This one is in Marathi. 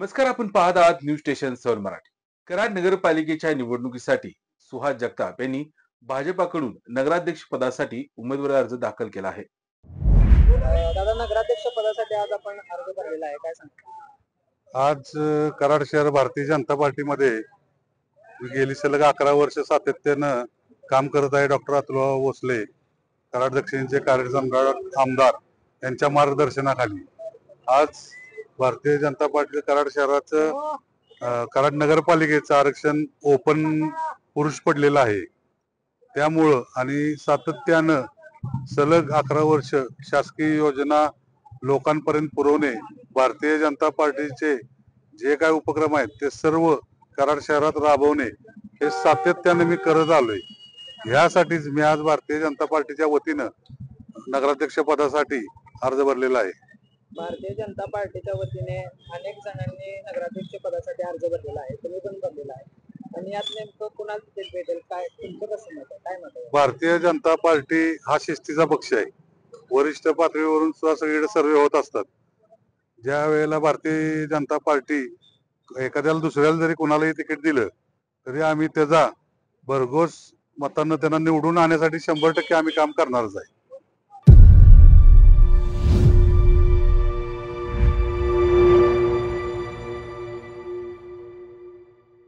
नमस्कार. आपण पाहत आहात न्यूज स्टेशन सौर मराठी. कराड नगरपालिकेच्या निवडणुकीसाठी सुहास जगताप यांनी भाजपाकडून नगराध्यक्ष पदासाठी उमेदवारी अर्ज दाखल केला आहे. दादा, नगराध्यक्ष पदासाठी आज आपण अर्ज भरलेला आहे, काय सांगता? आज कराड शहर भारतीय जनता पार्टीमध्ये गेली सलग 11 वर्ष सातत्यानं काम करत आहे डॉक्टर अतुलराव भोसले, कराड दक्षिणचे कार्यसम्राट आमदार यांच्या मार्गदर्शनाखाली आज भारतीय जनता पार्टी कराड शहराचं कराड नगरपालिकेचं आरक्षण ओपन पुरुष पडलेलं आहे. त्यामुळं आणि सातत्यानं सलग 11 वर्ष शासकीय योजना लोकांपर्यंत पुरवणे, भारतीय जनता पार्टीचे जे काय उपक्रम आहेत ते सर्व कराड शहरात राबवणे हे सातत्याने मी करत आलोय. ह्यासाठीच मी आज भारतीय जनता पार्टीच्या वतीनं नगराध्यक्ष पदासाठी अर्ज भरलेला आहे. भारतीय जनता पार्टीच्या वतीने अनेक जणांनी नगराध्यक्ष पदासाठी अर्ज भरलेला आहे, तुम्ही पण भरलेला आहे. आणि यात नेमकं कुणाला तिकीट भेटेल, काय तुमचं कसं मत आहे, काय मत आहे? भारतीय जनता पार्टी हा शिस्तीचा पक्ष आहे. वरिष्ठ पातळीवरून सुद्धा सगळीकडे सर्वे होत असतात. ज्या वेळेला भारतीय जनता पार्टी एखाद्याला दुसऱ्याला जरी कुणालाही तिकीट दिलं तरी आम्ही त्याचा भरघोस मतांना त्यांना निवडून आणण्यासाठी 100% आम्ही काम करणारच आहे.